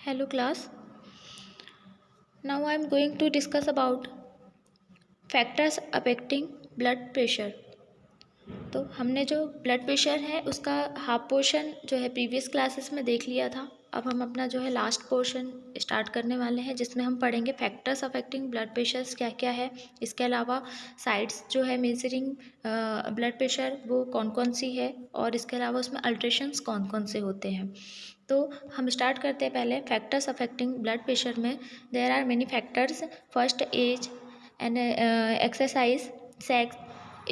Hello class. Now I am going to discuss about factors affecting blood pressure. तो हमने जो blood pressure है उसका हाफ पोर्शन जो है प्रीवियस क्लासेस में देख लिया था. अब हम अपना जो है लास्ट पोर्शन स्टार्ट करने वाले हैं जिसमें हम पढ़ेंगे फैक्टर्स अफेक्टिंग ब्लड प्रेशर्स क्या क्या है. इसके अलावा साइट्स जो है मेजरिंग ब्लड प्रेशर वो कौन कौन सी है और इसके अलावा उसमें अल्ट्रेशंस कौन कौन से होते हैं. तो हम स्टार्ट करते हैं पहले फैक्टर्स अफेक्टिंग ब्लड प्रेशर में. There are many factors. First age and exercise, sex,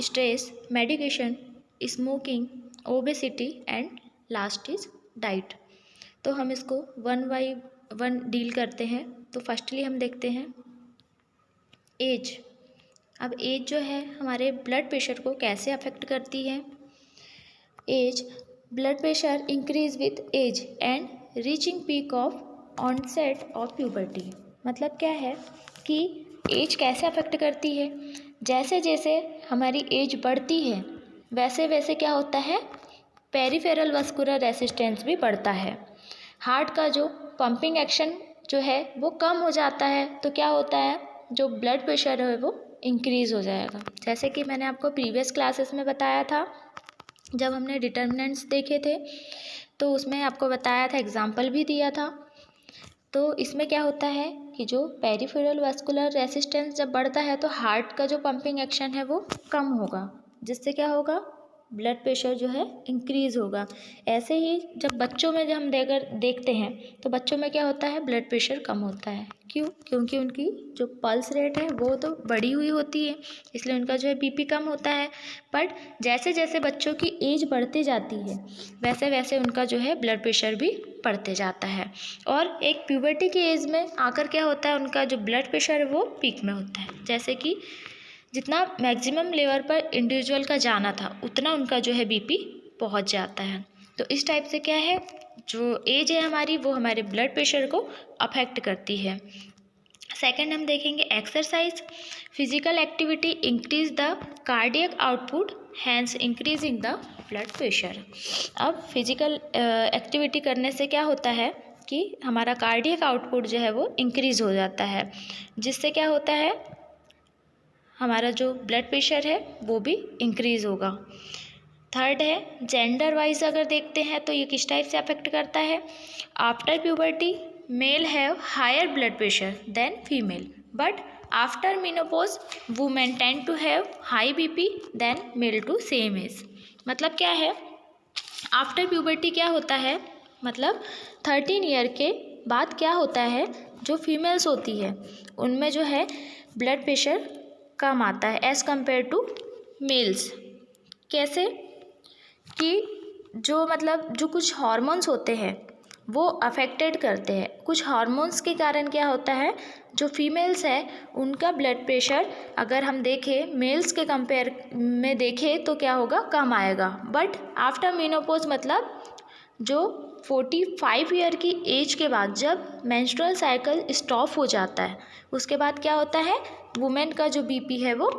stress, medication, smoking, obesity and last is diet. तो हम इसको वन बाई वन डील करते हैं. तो फर्स्टली हम देखते हैं एज. अब एज जो है हमारे ब्लड प्रेशर को कैसे अफेक्ट करती है. Age, blood pressure increase with age and reaching peak of onset of puberty. मतलब क्या है कि एज कैसे अफेक्ट करती है. जैसे जैसे हमारी एज बढ़ती है वैसे वैसे क्या होता है, पेरिफेरल वास्कुलर रेसिस्टेंस भी बढ़ता है. हार्ट का जो पंपिंग एक्शन जो है वो कम हो जाता है. तो क्या होता है, जो ब्लड प्रेशर है वो इंक्रीज़ हो जाएगा. जैसे कि मैंने आपको प्रीवियस क्लासेस में बताया था जब हमने डिटर्मिनेंट्स देखे थे तो उसमें आपको बताया था, एग्जाम्पल भी दिया था. तो इसमें क्या होता है कि जो पेरिफेरल वास्कुलर रेसिस्टेंस जब बढ़ता है तो हार्ट का जो पंपिंग एक्शन है वो कम होगा, जिससे क्या होगा, ब्लड प्रेशर जो है इंक्रीज़ होगा. ऐसे ही जब बच्चों में जब हम देखते हैं तो बच्चों में क्या होता है, ब्लड प्रेशर कम होता है. क्यों? क्योंकि उनकी जो पल्स रेट है वो तो बढ़ी हुई होती है, इसलिए उनका जो है बीपी कम होता है. बट जैसे जैसे बच्चों की एज बढ़ती जाती है वैसे वैसे उनका जो है ब्लड प्रेशर भी बढ़ते जाता है. और एक प्यूबर्टी की एज में आकर क्या होता है, उनका जो ब्लड प्रेशर है वो पीक में होता है. जैसे कि जितना मैक्सिमम लेवल पर इंडिविजुअल का जाना था उतना उनका जो है बीपी पहुंच जाता है. तो इस टाइप से क्या है, जो एज है हमारी वो हमारे ब्लड प्रेशर को अफेक्ट करती है. सेकंड हम देखेंगे exercise. Physical activity increase the cardiac output, hence increasing the blood pressure. अब फिजिकल एक्टिविटी करने से क्या होता है कि हमारा कार्डियक आउटपुट जो है वो इंक्रीज़ हो जाता है, जिससे क्या होता है, हमारा जो ब्लड प्रेशर है वो भी इंक्रीज़ होगा. थर्ड है जेंडर वाइज अगर देखते हैं तो ये किस टाइप से अफेक्ट करता है. After puberty male have higher blood pressure than female, but after menopause women tend to have high BP than male to same age. मतलब क्या है, आफ्टर प्यूबर्टी क्या होता है, मतलब 13 ईयर के बाद क्या होता है, जो फीमेल्स होती है उनमें जो है ब्लड प्रेशर कम आता है एज़ कम्पेयर टू मेल्स. कैसे कि जो कुछ हार्मोन्स होते हैं वो अफेक्टेड करते हैं. कुछ हार्मोन्स के कारण क्या होता है, जो फीमेल्स है उनका ब्लड प्रेशर अगर हम देखें मेल्स के कंपेयर में देखें तो क्या होगा, कम आएगा. बट आफ्टर मेनोपॉज मतलब जो 45 ईयर की एज के बाद जब मेंस्ट्रुअल साइकिल स्टॉप हो जाता है उसके बाद क्या होता है, वुमेन का जो बीपी है वो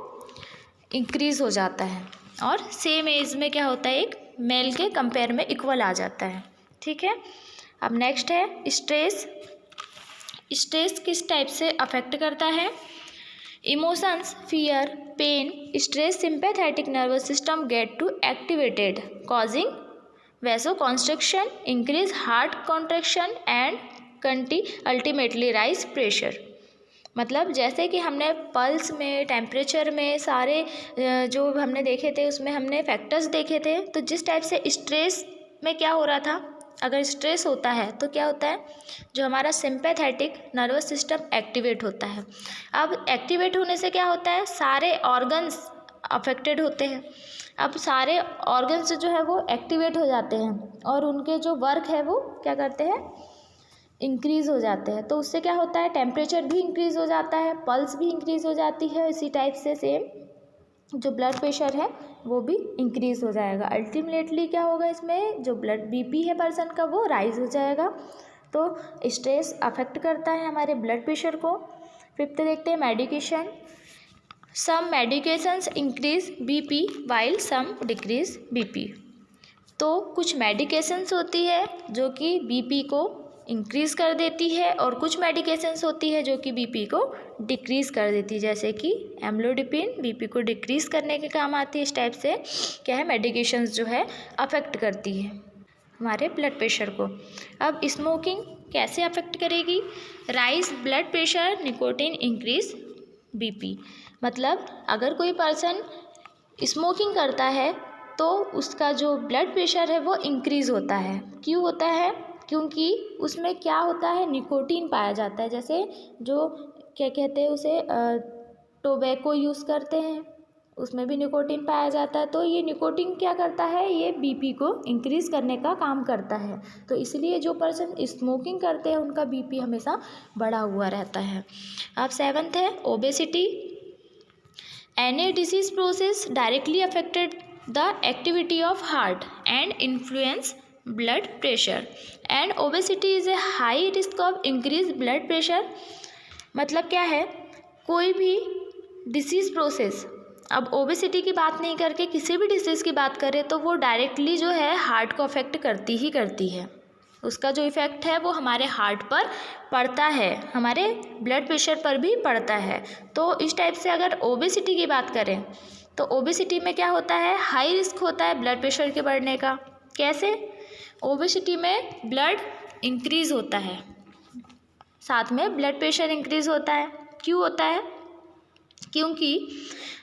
इंक्रीज़ हो जाता है और सेम एज में क्या होता है, एक मेल के कंपेयर में इक्वल आ जाता है. ठीक है. अब नेक्स्ट है स्ट्रेस. स्ट्रेस किस टाइप से अफेक्ट करता है. Emotions, fear, pain, stress, sympathetic nervous system get to activated causing vasoconstriction, increase heart contraction and ultimately rise pressure. मतलब जैसे कि हमने पल्स में, टेम्परेचर में, सारे जो हमने देखे थे उसमें हमने फैक्टर्स देखे थे. तो जिस टाइप से स्ट्रेस में क्या हो रहा था, अगर स्ट्रेस होता है तो क्या होता है, जो हमारा सिंपैथेटिक नर्वस सिस्टम एक्टिवेट होता है. अब एक्टिवेट होने से क्या होता है, सारे ऑर्गन्स अफेक्टेड होते हैं. अब सारे ऑर्गन्स जो है वो एक्टिवेट हो जाते हैं और उनके जो वर्क है वो क्या करते हैं, इंक्रीज़ हो जाते हैं. तो उससे क्या होता है, टेम्परेचर भी इंक्रीज़ हो जाता है, पल्स भी इंक्रीज़ हो जाती है. इसी टाइप से सेम जो ब्लड प्रेशर है वो भी इंक्रीज़ हो जाएगा. अल्टीमेटली क्या होगा, इसमें जो ब्लड बीपी है पर्सन का वो राइज हो जाएगा. तो स्ट्रेस अफेक्ट करता है हमारे ब्लड प्रेशर को. फिफ्थ देखते हैं medication. Some medications increase BP while some decrease BP. तो कुछ मेडिकेशंस होती है जो कि बीपी को इंक्रीज़ कर देती है और कुछ मेडिकेशंस होती है जो कि बीपी को डिक्रीज़ कर देती है, जैसे कि एम्लोडिपिन बीपी को डिक्रीज़ करने के काम आती है। इस टाइप से क्या है, मेडिकेशंस जो है अफेक्ट करती है हमारे ब्लड प्रेशर को। अब स्मोकिंग कैसे अफेक्ट करेगी? Rise blood pressure, nicotine increase BP. मतलब अगर कोई पर्सन स्मोकिंग करता है तो उसका जो ब्लड प्रेशर है वो इंक्रीज़ होता है। क्यों होता है? क्योंकि उसमें क्या होता है, निकोटीन पाया जाता है। जैसे जो क्या कहते हैं उसे, टोबैको यूज़ करते हैं, उसमें भी निकोटीन पाया जाता है। तो ये निकोटीन क्या करता है, ये बीपी को इंक्रीज़ करने का काम करता है। तो इसलिए जो पर्सन स्मोकिंग करते हैं उनका बीपी हमेशा बढ़ा हुआ रहता है। अब 7th है obesity. Any disease process directly affected the activity of heart and influence blood pressure and obesity is a high risk of increase blood pressure. मतलब क्या है, कोई भी डिसीज़ प्रोसेस, अब ओबेसिटी की बात नहीं करके किसी भी डिसीज़ की बात करें तो वो डायरेक्टली जो है हार्ट को अफेक्ट करती ही करती है। उसका जो इफ़ेक्ट है वो हमारे हार्ट पर पड़ता है, हमारे ब्लड प्रेशर पर भी पड़ता है। तो इस टाइप से अगर ओबेसिटी की बात करें तो ओबेसिटी में क्या होता है, हाई रिस्क होता है ब्लड प्रेशर के बढ़ने का। कैसे? ओबेसिटी में ब्लड इंक्रीज़ होता है, साथ में ब्लड प्रेशर इंक्रीज़ होता है। क्यों होता है? क्योंकि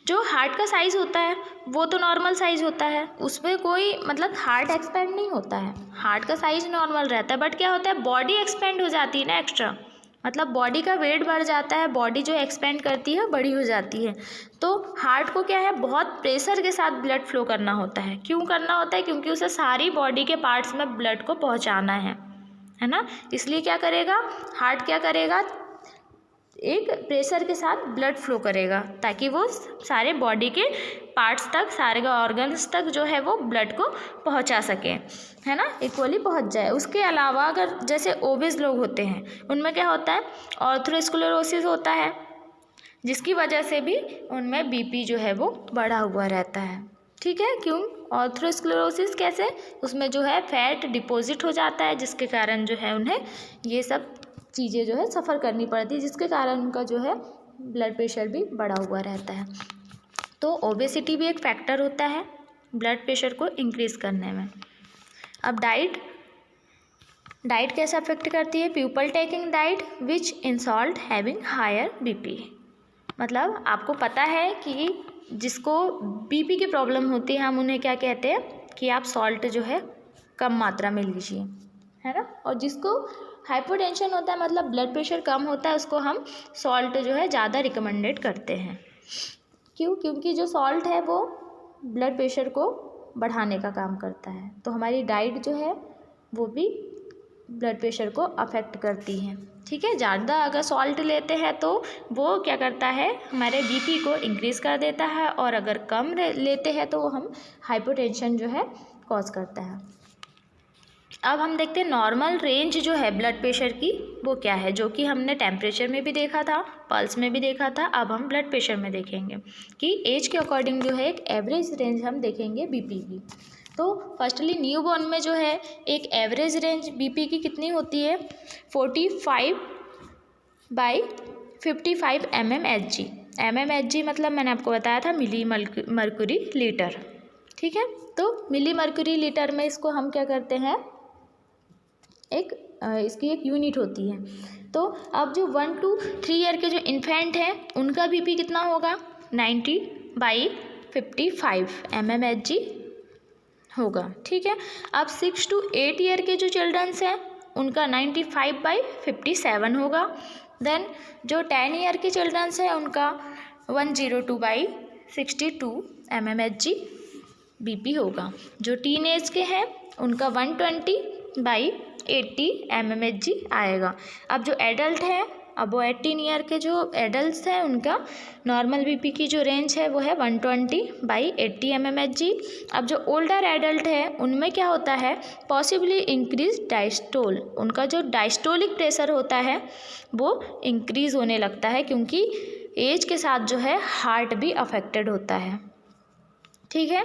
जो हार्ट का साइज़ होता है वो तो नॉर्मल साइज़ होता है, उसमें कोई मतलब हार्ट एक्सपेंड नहीं होता है, हार्ट का साइज़ नॉर्मल रहता है। बट क्या होता है, बॉडी एक्सपेंड हो जाती है ना एक्स्ट्रा, मतलब बॉडी का वेट बढ़ जाता है, बॉडी जो एक्सपेंड करती है बड़ी हो जाती है। तो हार्ट को क्या है, बहुत प्रेशर के साथ ब्लड फ्लो करना होता है। क्यों करना होता है? क्योंकि उसे सारी बॉडी के पार्ट्स में ब्लड को पहुंचाना है ना। इसलिए क्या करेगा हार्ट, क्या करेगा, एक प्रेशर के साथ ब्लड फ्लो करेगा ताकि वो सारे बॉडी के पार्ट्स तक, सारे ऑर्गन्स तक जो है वो ब्लड को पहुंचा सके, है ना, इक्वली पहुंच जाए। उसके अलावा अगर जैसे ओबेस लोग होते हैं उनमें क्या होता है, ऑर्थरोस्क्लेरोसिस होता है, जिसकी वजह से भी उनमें बीपी जो है वो बढ़ा हुआ रहता है। ठीक है, क्यों? ऑर्थरोस्क्लेरोसिस कैसे? उसमें जो है फैट डिपॉजिट हो जाता है, जिसके कारण जो है उन्हें ये सब चीज़ें जो है सफ़र करनी पड़ती है, जिसके कारण उनका जो है ब्लड प्रेशर भी बढ़ा हुआ रहता है। तो ओबेसिटी भी एक फैक्टर होता है ब्लड प्रेशर को इंक्रीज़ करने में। अब डाइट कैसे अफेक्ट करती है? People taking diet which in salt having higher BP. मतलब आपको पता है कि जिसको बीपी की प्रॉब्लम होती है हम उन्हें क्या कहते हैं कि आप सॉल्ट जो है कम मात्रा में लीजिए, है ना। और जिसको हाइपोटेंशन होता है, मतलब ब्लड प्रेशर कम होता है, उसको हम सॉल्ट जो है ज़्यादा रिकमेंडेड करते हैं। क्यों? क्योंकि जो सॉल्ट है वो ब्लड प्रेशर को बढ़ाने का काम करता है। तो हमारी डाइट जो है वो भी ब्लड प्रेशर को अफेक्ट करती है। ठीक है, ज़्यादा अगर सॉल्ट लेते हैं तो वो क्या करता है, हमारे बीपी को इंक्रीज़ कर देता है, और अगर कम लेते हैं तो हम हाइपोटेंशन जो है कॉज करता है। अब हम देखते हैं नॉर्मल रेंज जो है ब्लड प्रेशर की वो क्या है, जो कि हमने टेम्परेचर में भी देखा था, पल्स में भी देखा था। अब हम ब्लड प्रेशर में देखेंगे कि एज के अकॉर्डिंग जो है एक एवरेज रेंज हम देखेंगे बीपी की। तो फर्स्टली न्यूबॉर्न में जो है एक एवरेज रेंज बीपी की कितनी होती है, 45/55 mmHg। mmHg मतलब मैंने आपको बताया था मिली मर्क्यूरी लीटर। ठीक है, तो मिली मर्क्यूरी लीटर में इसको हम क्या करते हैं, इसकी एक यूनिट होती है। तो अब जो 1 to 3 ईयर के जो इन्फेंट हैं उनका बीपी कितना होगा, 90/55 mmHg होगा। ठीक है, अब 6 to 8 ईयर के जो चिल्ड्रंस हैं उनका 95/57 होगा। देन जो 10 ईयर के चिल्ड्रंस हैं उनका 102/62 mmHg बीपी होगा। जो टीन एज के हैं उनका 120/80 mmHg आएगा। अब जो एडल्ट हैं, अब वो 18 ईयर के जो एडल्ट हैं उनका नॉर्मल बीपी की जो रेंज है वो है 120/80 mmHg। अब जो ओल्डर एडल्ट है उनमें क्या होता है, पॉसिबली इंक्रीज डायस्टोल, उनका जो डायस्टोलिक प्रेशर होता है वो इंक्रीज़ होने लगता है, क्योंकि एज के साथ जो है हार्ट भी अफेक्टेड होता है। ठीक है,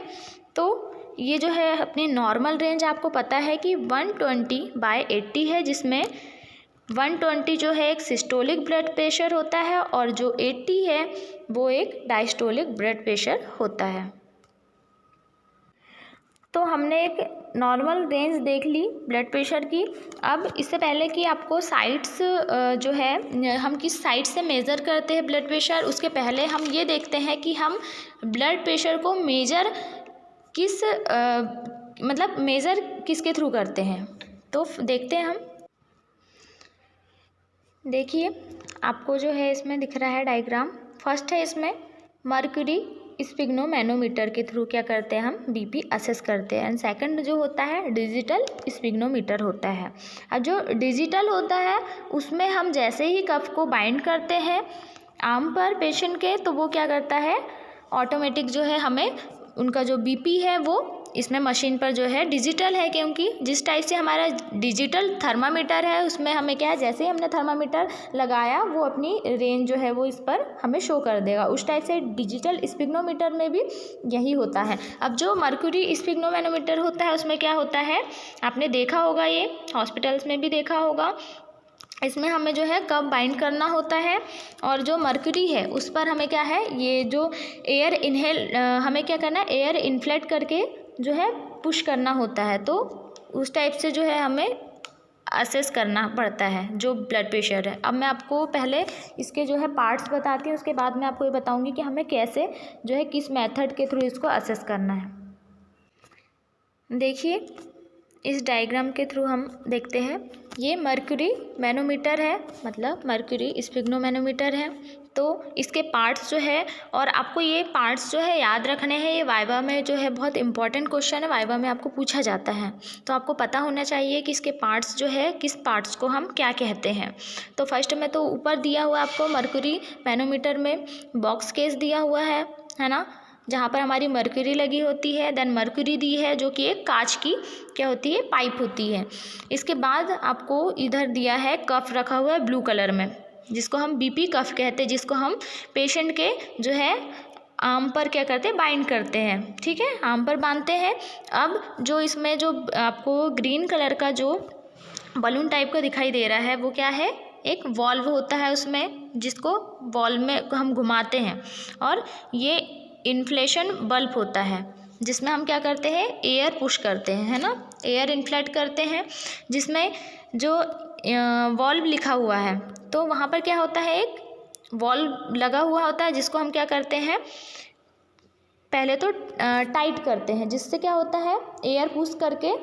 तो ये जो है अपनी नॉर्मल रेंज आपको पता है कि 120/80 है, जिसमें 120 जो है एक सिस्टोलिक ब्लड प्रेशर होता है और जो 80 है वो एक डायस्टोलिक ब्लड प्रेशर होता है। तो हमने एक नॉर्मल रेंज देख ली ब्लड प्रेशर की। अब इससे पहले कि आपको साइड्स जो है हम किस साइड से मेज़र करते हैं ब्लड प्रेशर, उसके पहले हम ये देखते हैं कि हम ब्लड प्रेशर को मेज़र किस मतलब मेज़र किसके थ्रू करते हैं। तो देखते हैं हम। देखिए आपको जो है इसमें दिख रहा है डायग्राम। फर्स्ट है इसमें मर्क्यूरी स्पिग्नोमैनोमीटर के थ्रू क्या करते हैं हम बीपी असेस करते हैं। एंड सेकंड जो होता है डिजिटल स्पिग्नोमीटर होता है। अब जो डिजिटल होता है उसमें हम जैसे ही कफ को बाइंड करते हैं आर्म पर पेशेंट के, तो वो क्या करता है ऑटोमेटिक जो है हमें उनका जो बीपी है वो इसमें मशीन पर जो है डिजिटल है, क्योंकि जिस टाइप से हमारा डिजिटल थर्मामीटर है उसमें हमें क्या है जैसे ही हमने थर्मामीटर लगाया वो अपनी रेंज जो है वो इस पर हमें शो कर देगा। उस टाइप से डिजिटल स्पिग्नोमीटर में भी यही होता है। अब जो मर्क्यूरी स्पिग्नोमैनोमीटर होता है उसमें क्या होता है, आपने देखा होगा, ये हॉस्पिटल्स में भी देखा होगा। इसमें हमें जो है कब बाइंड करना होता है और जो मर्क्यूरी है उस पर हमें क्या है ये जो एयर इनहेल हमें क्या करना है एयर इन्फ्लेट करके जो है पुश करना होता है। तो उस टाइप से जो है हमें असेस करना पड़ता है जो ब्लड प्रेशर है। अब मैं आपको पहले इसके जो है पार्ट्स बताती हूँ, उसके बाद मैं आपको ये बताऊँगी कि हमें कैसे जो है किस मेथड के थ्रू इसको असेस करना है। देखिए इस डायग्राम के थ्रू हम देखते हैं, ये मर्क्यूरी मैनोमीटर है, मतलब मर्क्यूरी स्पिग्नोमैनोमीटर है। तो इसके पार्ट्स जो है, और आपको ये पार्ट्स जो है याद रखने हैं, ये वाइवा में जो है बहुत इंपॉर्टेंट क्वेश्चन है, वाइवा में आपको पूछा जाता है। तो आपको पता होना चाहिए कि इसके पार्ट्स जो है किस पार्ट्स को हम क्या कहते हैं। तो फर्स्ट में तो ऊपर दिया हुआ आपको मर्क्यूरी मैनोमीटर में बॉक्स केस दिया हुआ है ना, जहाँ पर हमारी मर्क्यूरी लगी होती है। देन मर्क्यूरी दी है जो कि एक कांच की क्या होती है पाइप होती है। इसके बाद आपको इधर दिया है कफ रखा हुआ है ब्लू कलर में, जिसको हम बीपी कफ कहते हैं, जिसको हम पेशेंट के जो है आर्म पर क्या करते हैं बाइंड करते हैं, ठीक है, आर्म पर बांधते हैं। अब जो इसमें जो आपको ग्रीन कलर का जो बलून टाइप का दिखाई दे रहा है वो क्या है, एक वॉल्व होता है उसमें, जिसको वॉल्व में हम घुमाते हैं, और ये इन्फ्लेशन बल्ब होता है जिसमें हम क्या करते हैं एयर पुश करते हैं, है ना, एयर इन्फ्लेट करते हैं, जिसमें जो वॉल्व लिखा हुआ है। तो वहाँ पर क्या होता है एक वॉल्व लगा हुआ होता है, जिसको हम क्या करते हैं पहले तो टाइट करते हैं, जिससे क्या होता है एयर पुश करके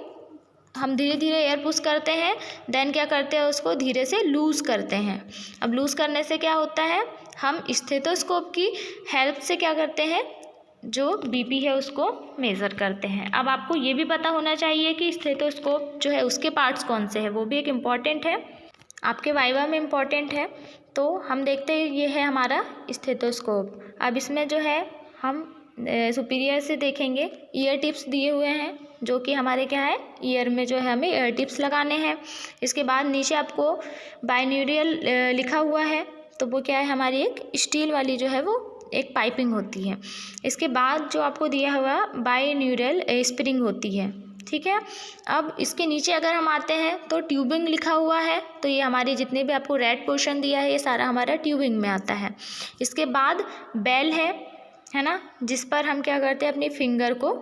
हम धीरे धीरे एयर पुश करते हैं। देन क्या करते हैं उसको धीरे से लूज़ करते हैं। अब लूज़ करने से क्या होता है, हम स्टेथोस्कोप की हेल्प से क्या करते हैं जो बीपी है उसको मेज़र करते हैं। अब आपको ये भी पता होना चाहिए कि स्टेथोस्कोप जो है उसके पार्ट्स कौन से हैं, वो भी एक इम्पॉर्टेंट है, आपके वाइवा में इम्पॉर्टेंट है। तो हम देखते हैं ये है हमारा स्टेथोस्कोप। अब इसमें जो है हम सुपीरियर से देखेंगे, ईयर टिप्स दिए हुए हैं जो कि हमारे क्या है ईयर में जो है हमें ईयर टिप्स लगाने हैं। इसके बाद नीचे आपको बाइन्यूरियल लिखा हुआ है, तो वो क्या है हमारी एक स्टील वाली जो है वो एक पाइपिंग होती है। इसके बाद जो आपको दिया हुआ बाइन्यूरल स्प्रिंग होती है, ठीक है। अब इसके नीचे अगर हम आते हैं तो ट्यूबिंग लिखा हुआ है, तो ये हमारी जितने भी आपको रेड पोर्शन दिया है ये सारा हमारा ट्यूबिंग में आता है। इसके बाद बेल है ना, जिस पर हम क्या करते हैं अपनी फिंगर को,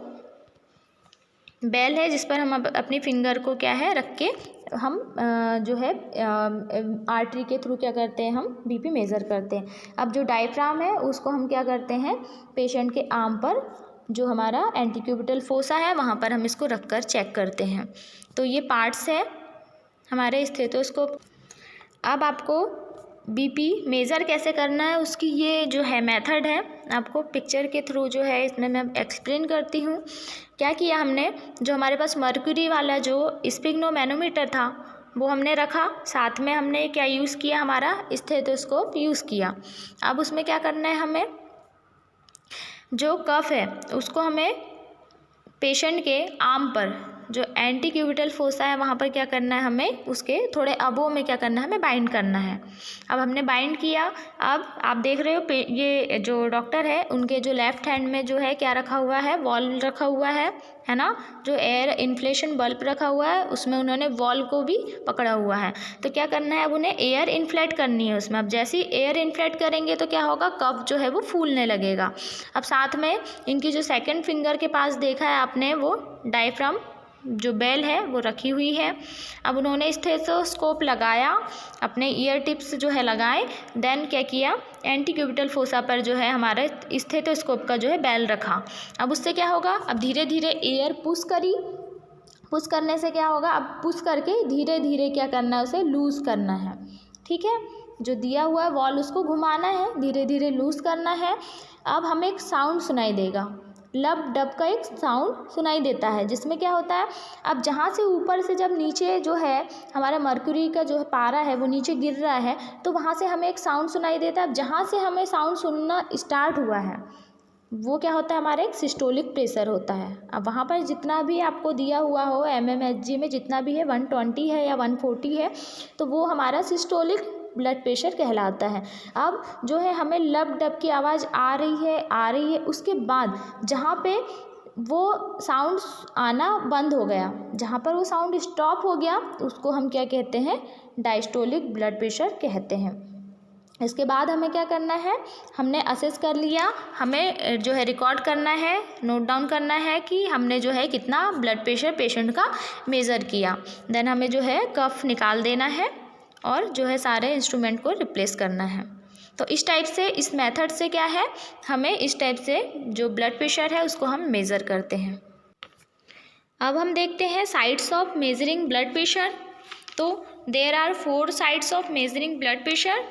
बेल है जिस पर हम अपनी फिंगर को क्या है रख के हम जो है आर्टरी के थ्रू क्या करते हैं हम बीपी मेज़र करते हैं। अब जो डायफ्राम है उसको हम क्या करते हैं पेशेंट के आर्म पर जो हमारा एंटीक्यूबिटल फोसा है वहाँ पर हम इसको रख कर चेक करते हैं। तो ये पार्ट्स है हमारे स्टेथोस्कोप। अब आपको बीपी मेज़र कैसे करना है उसकी ये जो है मेथड है, आपको पिक्चर के थ्रू जो है इसमें मैं एक्सप्लेन करती हूँ। क्या किया हमने, जो हमारे पास मर्क्यूरी वाला जो स्पिग्नोमैनोमीटर था वो हमने रखा, साथ में हमने क्या यूज़ किया हमारा स्टेथोस्कोप यूज़ किया। अब उसमें क्या करना है, हमें जो कफ है उसको हमें पेशेंट के आर्म पर जो एंटी क्यूबिटल फोसा है वहाँ पर क्या करना है, हमें उसके थोड़े अबो में क्या करना है, हमें बाइंड करना है। अब हमने बाइंड किया। अब आप देख रहे हो ये जो डॉक्टर है उनके जो लेफ्ट हैंड में जो है क्या रखा हुआ है, वॉल रखा हुआ है ना, जो एयर इन्फ्लेशन बल्ब रखा हुआ है उसमें उन्होंने वॉल को भी पकड़ा हुआ है। तो क्या करना है, अब उन्हें एयर इन्फ्लेट करनी है उसमें। अब जैसे ही एयर इन्फ्लेट करेंगे तो क्या होगा, कफ जो है वो फूलने लगेगा। अब साथ में इनकी जो सेकंड फिंगर के पास देखा है आपने, वो डायफ्राम जो बेल है वो रखी हुई है। अब उन्होंने स्टेथोस्कोप लगाया, अपने ईयर टिप्स जो है लगाए, देन क्या किया, एंटी क्यूबिटल फोसा पर जो है हमारे स्टेथोस्कोप का जो है बेल रखा। अब उससे क्या होगा, अब धीरे धीरे एयर पुश करी, पुश करने से क्या होगा, अब पुश करके धीरे धीरे क्या करना है, उसे लूज़ करना है। ठीक है, जो दिया हुआ है वॉल उसको घुमाना है, धीरे धीरे लूज़ करना है। अब हमें एक साउंड सुनाई देगा, लब डब का एक साउंड सुनाई देता है, जिसमें क्या होता है, अब जहाँ से ऊपर से जब नीचे जो है हमारा मर्क्यूरी का जो पारा है वो नीचे गिर रहा है, तो वहाँ से हमें एक साउंड सुनाई देता है। अब जहाँ से हमें साउंड सुनना स्टार्ट हुआ है वो क्या होता है, हमारा एक सिस्टोलिक प्रेशर होता है। अब वहाँ पर जितना भी आपको दिया हुआ हो mmHg में जितना भी है 120 है या 140 है, तो वो हमारा सिस्टोलिक ब्लड प्रेशर कहलाता है। अब जो है हमें लब डब की आवाज़ आ रही है, उसके बाद जहाँ पे वो साउंड आना बंद हो गया, जहाँ पर वो साउंड स्टॉप हो गया, उसको हम क्या कहते हैं, डायस्टोलिक ब्लड प्रेशर कहते हैं। इसके बाद हमें क्या करना है, हमने असेस कर लिया, हमें जो है रिकॉर्ड करना है, नोट डाउन करना है कि हमने जो है कितना ब्लड प्रेशर पेशेंट का मेज़र किया। देन हमें जो है कफ निकाल देना है और जो है सारे इंस्ट्रूमेंट को रिप्लेस करना है। तो इस टाइप से, इस मेथड से क्या है, हमें इस टाइप से जो ब्लड प्रेशर है उसको हम मेज़र करते हैं। अब हम देखते हैं sides of measuring blood pressure. तो there are 4 sides of measuring blood pressure.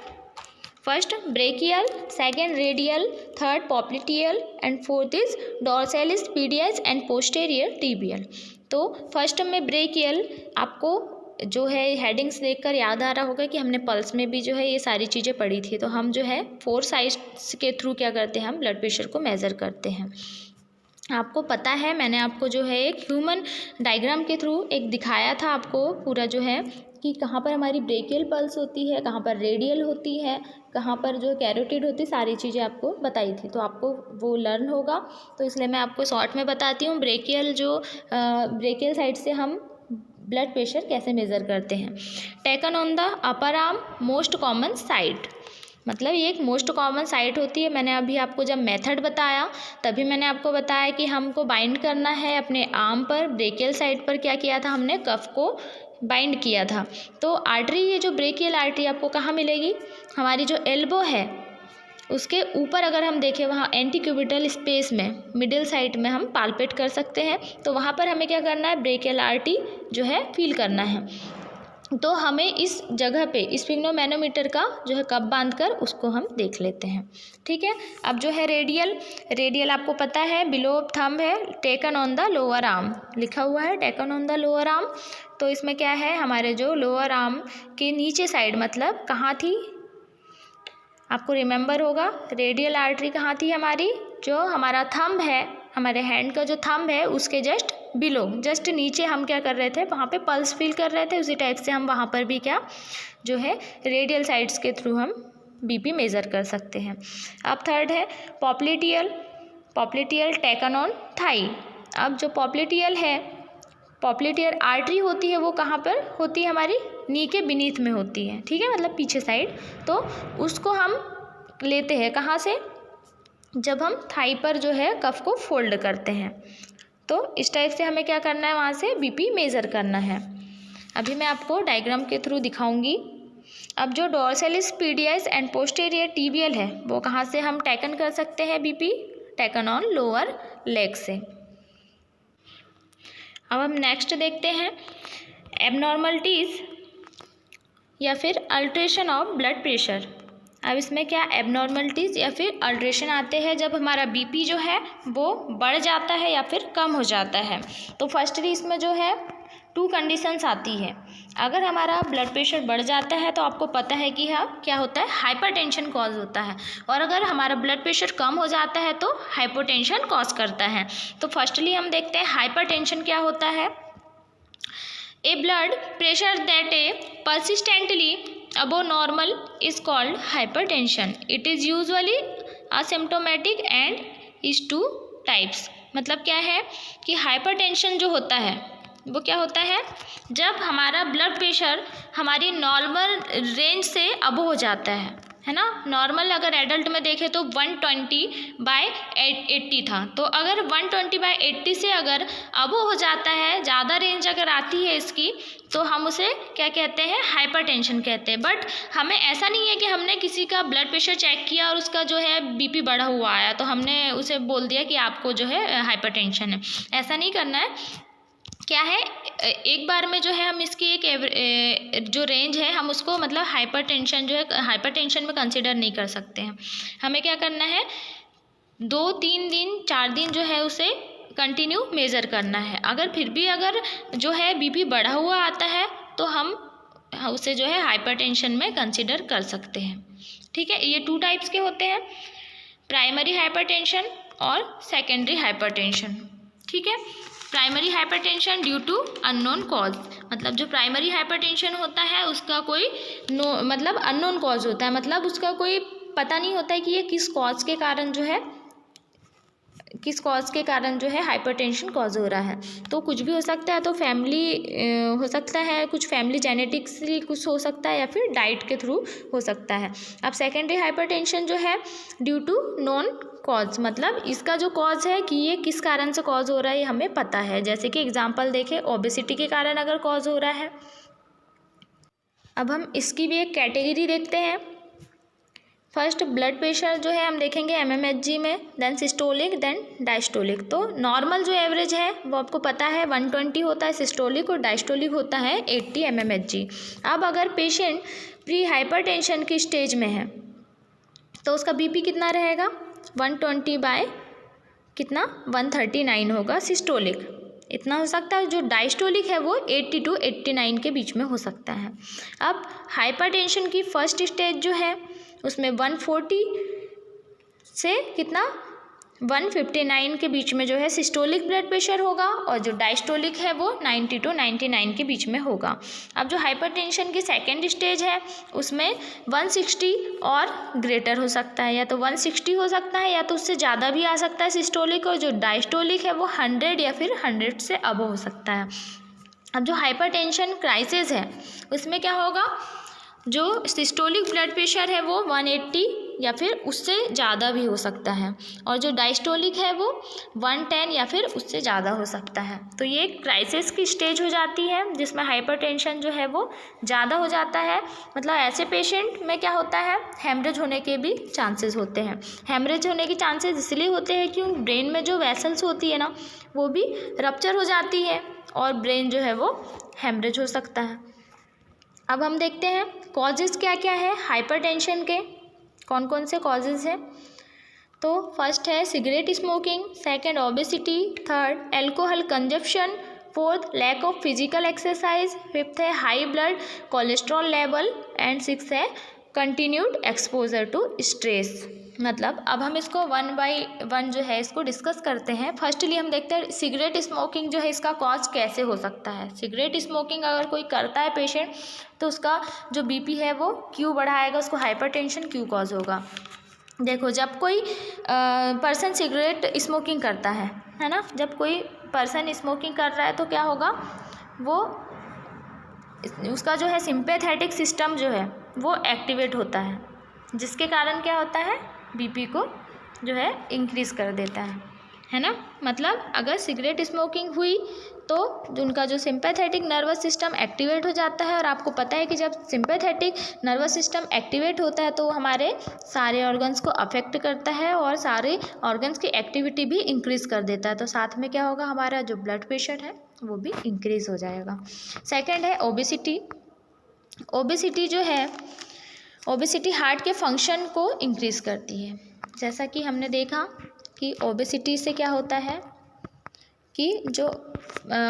First brachial, second radial, third popliteal and fourth is dorsalis pedis and posterior tibial. तो फर्स्ट में ब्रेकियल, आपको जो है हेडिंग्स देखकर याद आ रहा होगा कि हमने पल्स में भी जो है ये सारी चीज़ें पढ़ी थी। तो हम जो है 4 साइड्स के थ्रू क्या करते हैं, हम ब्लड प्रेशर को मेज़र करते हैं। आपको पता है, मैंने आपको जो है एक ह्यूमन डायग्राम के थ्रू एक दिखाया था आपको पूरा जो है कि कहाँ पर हमारी ब्रेकियल पल्स होती है, कहाँ पर रेडियल होती है, कहाँ पर जो कैरोटिड होती है, सारी चीज़ें आपको बताई थी। तो आपको वो लर्न होगा, तो इसलिए मैं आपको शॉर्ट में बताती हूँ। ब्रेकियल साइड से हम ब्लड प्रेशर कैसे मेज़र करते हैं। Taken on the upper arm, most common site, मतलब ये एक मोस्ट कॉमन साइट होती है। मैंने अभी आपको जब मेथड बताया तभी मैंने आपको बताया कि हमको बाइंड करना है अपने आर्म पर। ब्रेकियल साइड पर क्या किया था, हमने कफ को बाइंड किया था। तो आर्टरी, ये जो ब्रेकियल आर्टरी आपको कहाँ मिलेगी, हमारी जो एल्बो है उसके ऊपर अगर हम देखें, वहाँ एंटी क्यूबिटल स्पेस में मिडिल साइड में हम पाल्पेट कर सकते हैं। तो वहाँ पर हमें क्या करना है, ब्रेकियल आर्टरी जो है फील करना है। तो हमें इस जगह पे स्फिग्नोमैनोमीटर का जो है कप बांध कर उसको हम देख लेते हैं। ठीक है, अब जो है रेडियल आपको पता है बिलो थंब है, taken on the lower arm लिखा हुआ है, taken on the lower arm. तो इसमें क्या है, हमारे जो लोअर आर्म के नीचे साइड, मतलब कहाँ थी, आपको रिमेंबर होगा रेडियल आर्टरी कहाँ थी हमारी, जो हमारा थंब है, हमारे हैंड का जो थंब है उसके जस्ट बिलो, जस्ट नीचे हम क्या कर रहे थे, वहाँ पे पल्स फील कर रहे थे। उसी टाइप से हम वहाँ पर भी क्या जो है रेडियल साइड्स के थ्रू हम बीपी मेज़र कर सकते हैं। अब थर्ड है पॉप्लिटियल टेकन ऑन थाई। अब जो पॉप्लिटियल है, पॉप्लिटियल आर्टरी होती है वो कहाँ पर होती है, हमारी नी के बीनीथ में होती है। ठीक है, मतलब पीछे साइड। तो उसको हम लेते हैं कहाँ से, जब हम थाई पर जो है कफ को फोल्ड करते हैं। तो इस टाइप से हमें क्या करना है, वहाँ से बीपी मेज़र करना है। अभी मैं आपको डायग्राम के थ्रू दिखाऊंगी। अब जो डॉर्सैलिस पीडियस एंड पोस्टेरियर टिबियल है वो कहाँ से हम टेकन कर सकते हैं BP, taken on lower leg से। अब हम नेक्स्ट देखते हैं एबनॉर्मलिटीज़ या फिर अल्ट्रेशन ऑफ ब्लड प्रेशर। अब इसमें क्या एबनॉर्मलिटीज़ या फिर अल्ट्रेशन आते हैं जब हमारा बीपी जो है वो बढ़ जाता है या फिर कम हो जाता है। तो फर्स्टली इसमें जो है 2 कंडीशंस आती है। अगर हमारा ब्लड प्रेशर बढ़ जाता है तो आपको पता है कि हाँ क्या होता है, हाइपरटेंशन कॉज होता है। और अगर हमारा ब्लड प्रेशर कम हो जाता है तो हाइपोटेंशन कॉज करता है। तो फर्स्टली हम देखते हैं हाइपरटेंशन क्या होता है। A blood pressure that is persistently above normal is called hypertension. It is usually asymptomatic and is two types. मतलब क्या है कि हाइपरटेंशन जो होता है वो क्या होता है, जब हमारा ब्लड प्रेशर हमारी नॉर्मल रेंज से अबव हो जाता है ना। नॉर्मल अगर एडल्ट में देखें तो 120/80 था, तो अगर 120/80 से अगर अबव हो जाता है, ज़्यादा रेंज अगर आती है इसकी, तो हम उसे क्या कहते हैं, हाइपरटेंशन कहते हैं। बट हमें ऐसा नहीं है कि हमने किसी का ब्लड प्रेशर चेक किया और उसका जो है बीपी बढ़ा हुआ आया तो हमने उसे बोल दिया कि आपको जो है हाइपरटेंशन है। ऐसा नहीं करना है। क्या है, एक बार में जो है हम इसकी एक जो रेंज है हम उसको मतलब हाइपरटेंशन जो है हाइपरटेंशन में कंसिडर नहीं कर सकते हैं। हमें क्या करना है, 2-3 दिन 4 दिन जो है उसे कंटिन्यू मेज़र करना है। अगर फिर भी अगर जो है बीपी बढ़ा हुआ आता है तो हम उसे जो है हाइपरटेंशन में कंसिडर कर सकते हैं। ठीक है, ये 2 टाइप्स के होते हैं, प्राइमरी हाइपरटेंशन और सेकेंडरी हाइपरटेंशन। ठीक है, primary hypertension due to unknown cause, मतलब जो प्राइमरी हाइपरटेंशन होता है उसका कोई मतलब अननोन कॉज होता है, मतलब उसका कोई पता नहीं होता है कि ये किस कॉज के कारण जो है हाइपरटेंशन कॉज हो रहा है। तो कुछ भी हो सकता है, तो फैमिली हो सकता है, कुछ फैमिली जेनेटिक्सली कुछ हो सकता है या फिर डाइट के थ्रू हो सकता है। अब सेकेंडरी हाइपरटेंशन जो है ड्यू टू नॉन कॉज, मतलब इसका जो कॉज है कि ये किस कारण से कॉज हो रहा है ये हमें पता है। जैसे कि एग्जांपल देखें, ओबेसिटी के कारण अगर कॉज हो रहा है। अब हम इसकी भी एक कैटेगरी देखते हैं। फर्स्ट ब्लड प्रेशर जो है हम देखेंगे mmHg में, देन सिस्टोलिक, देन डायस्टोलिक। तो नॉर्मल जो एवरेज है वो आपको पता है 120 होता है सिस्टोलिक, और डायस्टोलिक होता है 80 mmHg। अब अगर पेशेंट प्री हाइपरटेंशन की स्टेज में है तो उसका बीपी कितना रहेगा, 120 कितना 139 होगा सिस्टोलिक, इतना हो सकता है। जो डायस्टोलिक है वो 80 to 89 के बीच में हो सकता है। अब हाइपरटेंशन की फर्स्ट स्टेज जो है उसमें 140 से कितना 159 के बीच में जो है सिस्टोलिक ब्लड प्रेशर होगा, और जो डायस्टोलिक है वो 90 to 99 के बीच में होगा। अब जो हाइपरटेंशन की सेकेंड स्टेज है उसमें 160 और ग्रेटर हो सकता है, या तो 160 हो सकता है या तो उससे ज़्यादा भी आ सकता है सिस्टोलिक, और जो डायस्टोलिक है वो 100 या फिर 100 से अबव हो सकता है। अब जो हाइपरटेंशन क्राइसिस है उसमें क्या होगा, जो सिस्टोलिक ब्लड प्रेशर है वो 180 या फिर उससे ज़्यादा भी हो सकता है, और जो डायस्टोलिक है वो 110 या फिर उससे ज़्यादा हो सकता है। तो ये क्राइसिस की स्टेज हो जाती है जिसमें हाइपरटेंशन जो है वो ज़्यादा हो जाता है। मतलब ऐसे पेशेंट में क्या होता है, हेमरेज होने के भी चांसेस होते हैं। हेमरेज होने के चांसेस इसलिए होते हैं कि ब्रेन में जो वेसल्स होती है ना वो भी रप्चर हो जाती है और ब्रेन जो है वो हेमरेज हो सकता है। अब हम देखते हैं कॉजेज़ क्या क्या है हाइपरटेंशन के, कौन कौन से कॉजेज़ हैं। तो फर्स्ट है cigarette smoking, second obesity, third alcohol consumption, fourth lack of physical exercise, fifth है high blood cholesterol level, and six है कंटिन्यूड एक्सपोजर टू स्ट्रेस। मतलब अब हम इसको 1 by 1 जो है इसको डिस्कस करते हैं। फर्स्टली हम देखते हैं सिगरेट स्मोकिंग जो है इसका कॉज कैसे हो सकता है। सिगरेट स्मोकिंग अगर कोई करता है पेशेंट तो उसका जो बीपी है वो क्यों बढ़ाएगा, उसको हाइपरटेंशन क्यों कॉज होगा। देखो, जब कोई पर्सन सिगरेट स्मोकिंग करता है ना, जब कोई पर्सन स्मोकिंग कर रहा है तो क्या होगा, वो उसका जो है सिंपैथेटिक सिस्टम जो है वो एक्टिवेट होता है, जिसके कारण क्या होता है, बीपी को जो है इंक्रीज़ कर देता है ना। मतलब अगर सिगरेट स्मोकिंग हुई तो उनका जो सिंपैथेटिक नर्वस सिस्टम एक्टिवेट हो जाता है, और आपको पता है कि जब सिंपैथेटिक नर्वस सिस्टम एक्टिवेट होता है तो हमारे सारे ऑर्गन्स को अफेक्ट करता है और सारे ऑर्गन्स की एक्टिविटी भी इंक्रीज़ कर देता है। तो साथ में क्या होगा, हमारा जो ब्लड प्रेशर है वो भी इंक्रीज़ हो जाएगा। सेकेंड है ओबेसिटी। ओबेसिटी जो है, ओबेसिटी हार्ट के फंक्शन को इंक्रीज़ करती है। जैसा कि हमने देखा कि ओबेसिटी से क्या होता है कि जो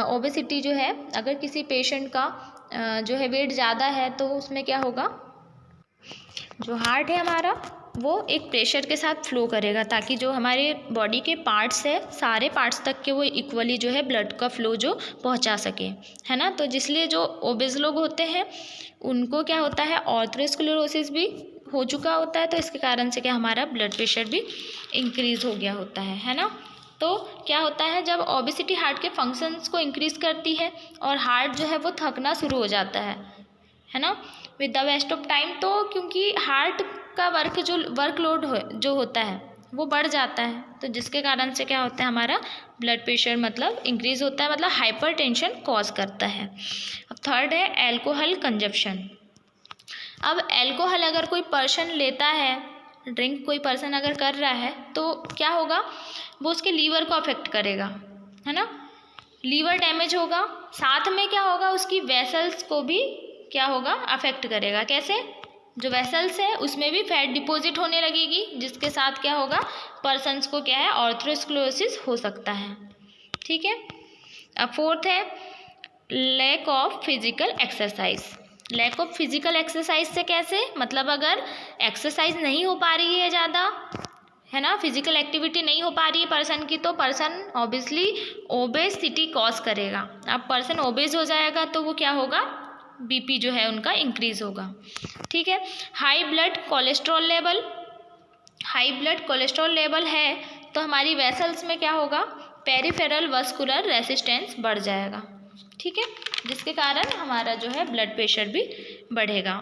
ओबेसिटी जो है, अगर किसी पेशेंट का जो है वेट ज़्यादा है तो उसमें क्या होगा, जो हार्ट है हमारा वो एक प्रेशर के साथ फ्लो करेगा ताकि जो हमारे बॉडी के पार्ट्स है सारे पार्ट्स तक के वो इक्वली जो है ब्लड का फ्लो जो पहुंचा सके, है ना। तो जिसलिए जो ओबेस लोग होते हैं उनको क्या होता है, आर्थरोस्क्लेरोसिस भी हो चुका होता है, तो इसके कारण से क्या हमारा ब्लड प्रेशर भी इंक्रीज़ हो गया होता है ना। तो क्या होता है, जब ओबेसिटी हार्ट के फंक्शंस को इंक्रीज़ करती है और हार्ट जो है वो थकना शुरू हो जाता है ना, with the waste of time. तो क्योंकि हार्ट का वर्कलोड जो होता है वो बढ़ जाता है, तो जिसके कारण से क्या होता है, हमारा ब्लड प्रेशर मतलब इंक्रीज़ होता है, मतलब हाइपरटेंशन कॉज करता है। अब थर्ड है एल्कोहल कंजप्शन। अब एल्कोहल अगर कोई पर्सन लेता है, ड्रिंक कोई पर्सन अगर कर रहा है, तो क्या होगा, वो उसके लीवर को अफेक्ट करेगा, है ना। लीवर डैमेज होगा, साथ में क्या होगा, उसकी वेसल्स को भी क्या होगा, अफेक्ट करेगा। कैसे, जो वेसल्स है उसमें भी फैट डिपॉजिट होने लगेगी, जिसके साथ क्या होगा, पर्सन्स को क्या है, आर्थरोस्क्लेरोसिस हो सकता है। ठीक है। अब फोर्थ है lack of physical exercise. Lack of physical exercise से कैसे, मतलब अगर एक्सरसाइज नहीं हो पा रही है ज़्यादा, है ना, फिजिकल एक्टिविटी नहीं हो पा रही है पर्सन की, तो पर्सन ऑब्वियसली ओबेसिटी कॉज करेगा। अब पर्सन ओबेस हो जाएगा तो वो क्या होगा, बीपी जो है उनका इंक्रीज होगा। ठीक है। हाई ब्लड कोलेस्ट्रॉल लेवल है तो हमारी वेसल्स में क्या होगा, पेरिफेरल वस्कुलर रेसिस्टेंस बढ़ जाएगा। ठीक है, जिसके कारण हमारा जो है ब्लड प्रेशर भी बढ़ेगा।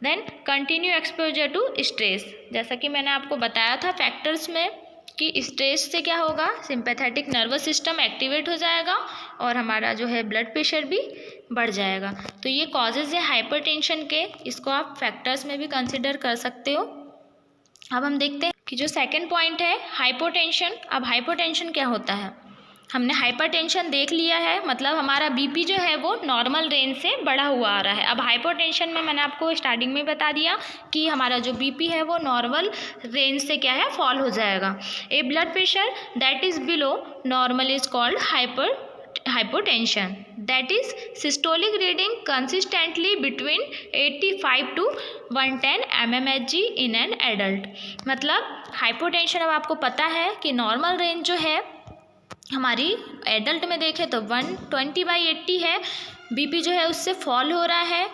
Then continue exposure to stress. जैसा कि मैंने आपको बताया था फैक्टर्स में कि स्ट्रेस से क्या होगा, सिंपैथेटिक नर्वस सिस्टम एक्टिवेट हो जाएगा और हमारा जो है ब्लड प्रेशर भी बढ़ जाएगा। तो ये कॉजेज़ है हाइपरटेंशन के, इसको आप फैक्टर्स में भी कंसिडर कर सकते हो। अब हम देखते हैं कि जो सेकंड पॉइंट है हाइपोटेंशन। अब हाइपोटेंशन क्या होता है, हमने हाइपरटेंशन देख लिया है, मतलब हमारा बीपी जो है वो नॉर्मल रेंज से बढ़ा हुआ आ रहा है। अब हाइपरटेंशन में मैंने आपको स्टार्टिंग में बता दिया कि हमारा जो बीपी है वो नॉर्मल रेंज से क्या है, फॉल हो जाएगा। A blood pressure that is below normal is called hypotension, that is systolic reading consistently between 85 to 110 mmHg in an adult। मतलब हाइपोटेंशन अब आपको पता है कि नॉर्मल रेंज जो है हमारी एडल्ट में देखें तो 120/80 है, बीपी जो है उससे फॉल हो रहा है।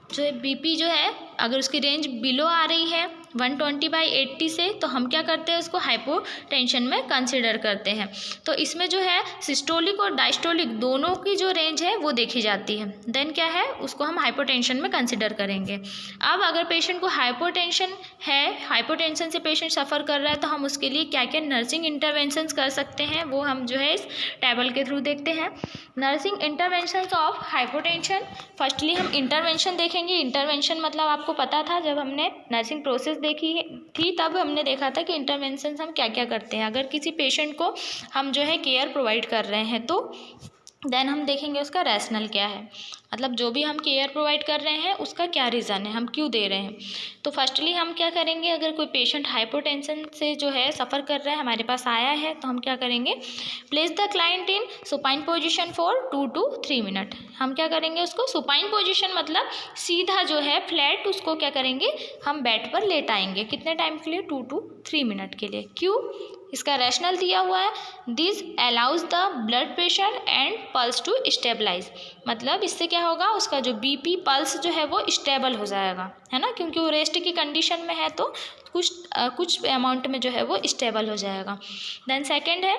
जो बीपी जो है अगर उसकी रेंज बिलो आ रही है 120/80 से, तो हम क्या करते हैं, उसको हाइपोटेंशन में कंसिडर करते हैं। तो इसमें जो है सिस्टोलिक और डायस्टोलिक दोनों की जो रेंज है वो देखी जाती है, देन क्या है, उसको हम हाइपोटेंशन में कंसिडर करेंगे। अब अगर पेशेंट को हाइपोटेंशन है, हाइपोटेंशन से पेशेंट सफ़र कर रहा है, तो हम उसके लिए क्या क्या नर्सिंग इंटरवेंशंस कर सकते हैं, वो हम जो है इस टेबल के थ्रू देखते हैं। Nursing interventions of hypotension. Firstly हम इंटरवेंशन देखेंगे। इंटरवेंशन मतलब आपको पता था, जब हमने नर्सिंग प्रोसेस देखी थी तब हमने देखा था कि इंटरवेंशंस हम क्या क्या करते हैं। अगर किसी पेशेंट को हम जो है केयर प्रोवाइड कर रहे हैं तो देन हम देखेंगे उसका रैशनल क्या है, मतलब जो भी हम केयर प्रोवाइड कर रहे हैं उसका क्या रीज़न है, हम क्यों दे रहे हैं। तो फर्स्टली हम क्या करेंगे, अगर कोई पेशेंट हाइपोटेंशन से जो है सफ़र कर रहा है, हमारे पास आया है, तो हम क्या करेंगे, place the client in supine position for 2 to 3 minute. हम क्या करेंगे, उसको सुपाइन पोजीशन मतलब सीधा जो है फ्लैट, उसको क्या करेंगे, हम बेड पर लेटाएंगे। कितने टाइम के लिए, 2 to 3 मिनट के लिए। क्यों, इसका रैशनल दिया हुआ है, this allows the blood pressure and pulse to stabilise. मतलब इससे क्या होगा, उसका जो बीपी पल्स जो है वो स्टेबल हो जाएगा, है ना, क्योंकि वो रेस्ट की कंडीशन में है तो कुछ अमाउंट में जो है वो स्टेबल हो जाएगा। देन सेकेंड है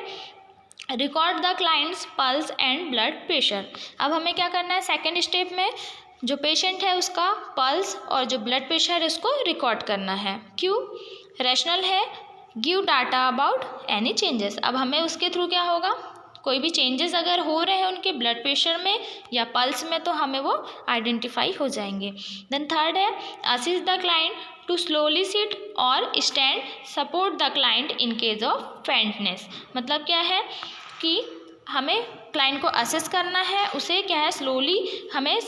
record the clients pulse and blood pressure. अब हमें क्या करना है, सेकेंड स्टेप में जो पेशेंट है उसका पल्स और जो ब्लड प्रेशर है उसको रिकॉर्ड करना है। क्यों, रैशनल है, give data about any changes. अब हमें उसके थ्रू क्या होगा, कोई भी चेंजेस अगर हो रहे हैं उनके ब्लड प्रेशर में या पल्स में तो हमें वो आइडेंटिफाई हो जाएंगे। देन थर्ड है assist the client to slowly sit और stand, support the client in case of faintness. मतलब क्या है कि हमें क्लाइंट को असेस करना है, उसे क्या है स्लोली हमें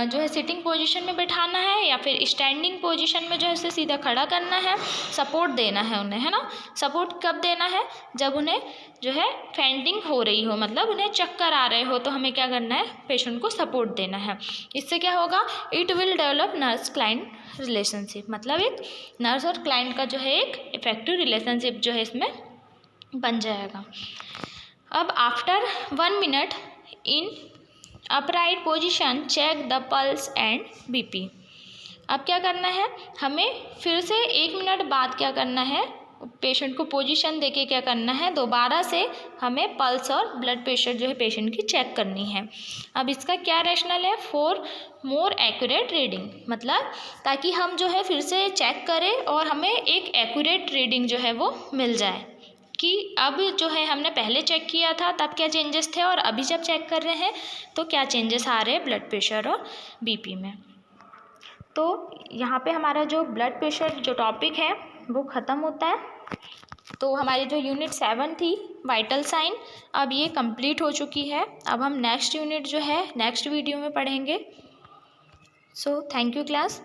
जो है सिटिंग पोजीशन में बैठाना है या फिर स्टैंडिंग पोजीशन में जो है उसे सीधा खड़ा करना है, सपोर्ट देना है उन्हें, है ना। सपोर्ट कब देना है? जब उन्हें जो है फेंटिंग हो रही हो, मतलब उन्हें चक्कर आ रहे हो, तो हमें क्या करना है? पेशेंट को सपोर्ट देना है। इससे क्या होगा? It will develop nurse client relationship, मतलब एक नर्स और क्लाइंट का जो है एक इफेक्टिव रिलेशनशिप जो है इसमें बन जाएगा। अब after 1 minute in upright position check the pulse and BP. अब क्या करना है? हमें फिर से 1 मिनट बाद क्या करना है? पेशेंट को पोजीशन देके क्या करना है? दोबारा से हमें पल्स और ब्लड प्रेशर जो है पेशेंट की चेक करनी है। अब इसका क्या रैशनल है? फॉर मोर एक्यूरेट रीडिंग, मतलब ताकि हम जो है फिर से चेक करें और हमें एक एक्यूरेट रीडिंग जो है वो मिल जाए कि अब जो है हमने पहले चेक किया था तब क्या चेंजेस थे और अभी जब चेक कर रहे हैं तो क्या चेंजेस आ रहे हैं ब्लड प्रेशर और बीपी में। तो यहाँ पे हमारा जो ब्लड प्रेशर जो टॉपिक है वो ख़त्म होता है। तो हमारी जो यूनिट 7 थी वाइटल साइन, अब ये कंप्लीट हो चुकी है। अब हम नेक्स्ट यूनिट जो है नेक्स्ट वीडियो में पढ़ेंगे। So thank you class.